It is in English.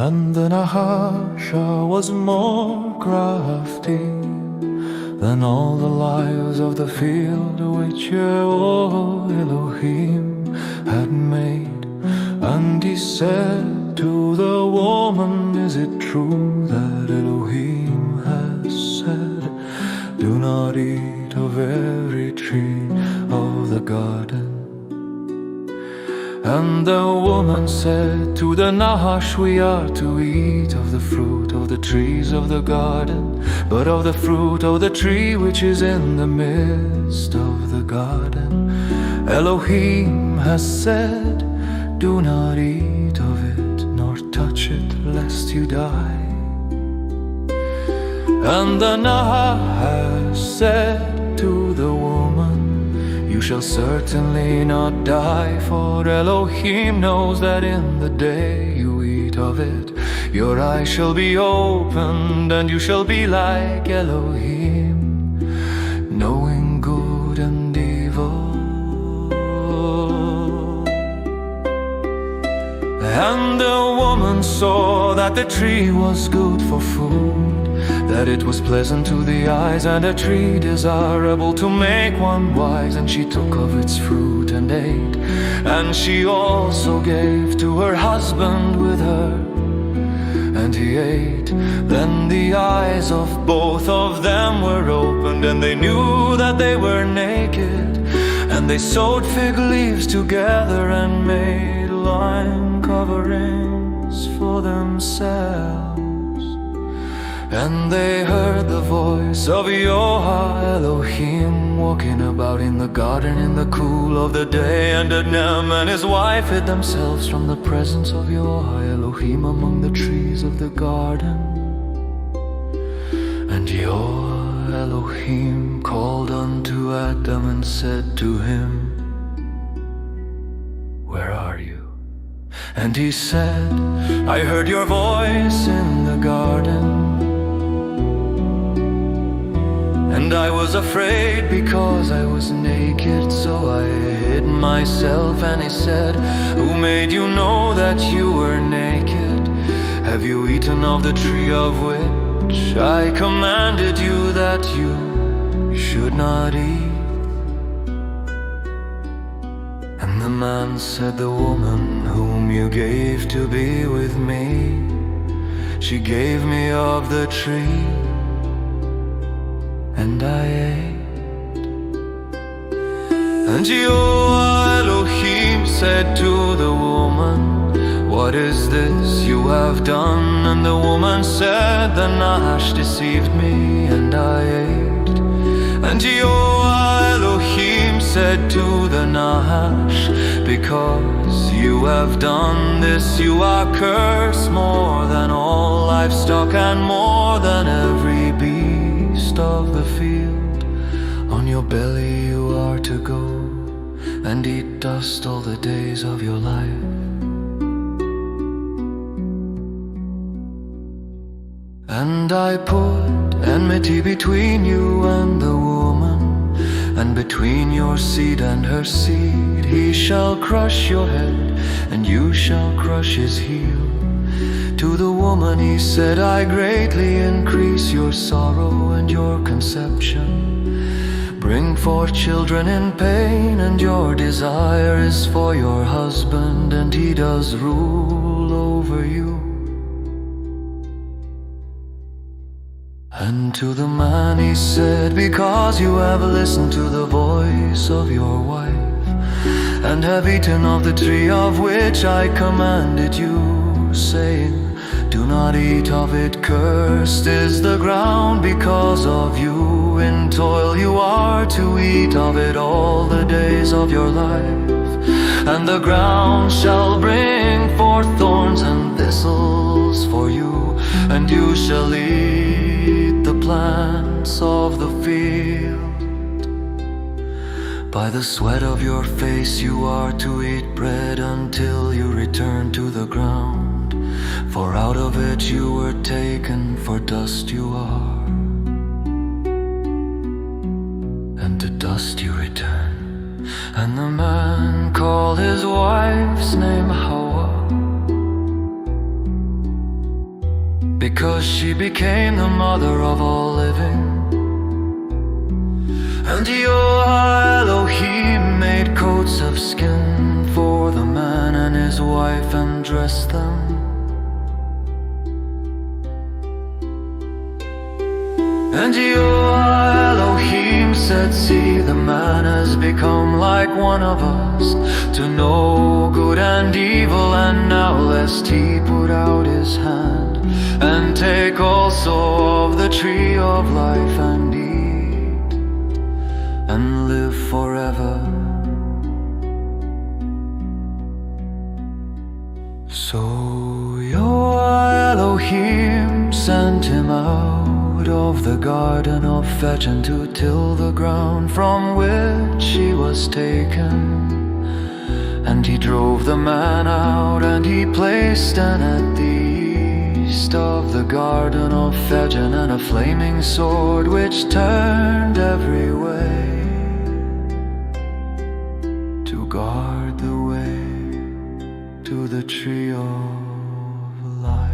And the Nahasha was more crafty than all the lives of the field which Yehovah Elohim had made. And he said to the woman, is it true that Elohim has said, do not eat of every tree of the garden? And the woman said to the Nahash, we are to eat of the fruit of the trees of the garden, but of the fruit of the tree which is in the midst of the garden, Elohim has said, do not eat of it, nor touch it, lest you die. And the Nahash said to the woman, you shall certainly not die, for Elohim knows that in the day you eat of it, your eyes shall be opened, and you shall be like Elohim, knowing good and evil. And the woman saw that the tree was good for food, that it was pleasant to the eyes, and a tree desirable to make one wise. And she took of its fruit and ate, and she also gave to her husband with her, and he ate. Then the eyes of both of them were opened, and they knew that they were naked. And they sewed fig leaves together and made lime coverings for themselves. And they heard the voice of Yehovah Elohim walking about in the garden in the cool of the day. And Adam and his wife hid themselves from the presence of Yehovah Elohim among the trees of the garden. And Yehovah Elohim called unto Adam and said to him, where are you? And he said, I heard your voice in the garden, and I was afraid because I was naked, so I hid myself. And he said, who made you know that you were naked? Have you eaten of the tree of which I commanded you that you should not eat? And the man said, the woman whom you gave to be with me, she gave me of the tree, and I ate. And Yehovah Elohim said to the woman, what is this you have done? And the woman said, the Nahash deceived me, and I ate. And Yehovah Elohim said to the Nahash, because you have done this, you are cursed more than all livestock, and more than every beast of the field. On your belly you are to go, and eat dust all the days of your life. And I put enmity between you and the woman, and between your seed and her seed. He shall crush your head, and you shall crush his heel. To the woman he said, I greatly increase your sorrow and your conception. Bring forth children in pain, and your desire is for your husband, and he does rule over you. And to the man he said, because you have listened to the voice of your wife, and have eaten of the tree of which I commanded you, saying, do not eat of it, cursed is the ground because of you. In toil you are to eat of it all the days of your life. And the ground shall bring forth thorns and thistles for you, and you shall eat the plants of the field. By the sweat of your face you are to eat bread until you return to the ground. For out of it you were taken, for dust you are, and to dust you return. And the man called his wife's name Hawa, because she became the mother of all living. And Yehovah Elohim made coats of skin for the man and his wife and dressed them. And Yehovah Elohim said, see, the man has become like one of us, to know good and evil, and now lest he put out his hand and take also of the tree of life and eat and live forever. So Yehovah Elohim sent him out of the garden of Eden to till the ground from which he was taken. And he drove the man out, and he placed an at the east of the garden of Eden, and a flaming sword which turned every way to guard the way to the tree of life.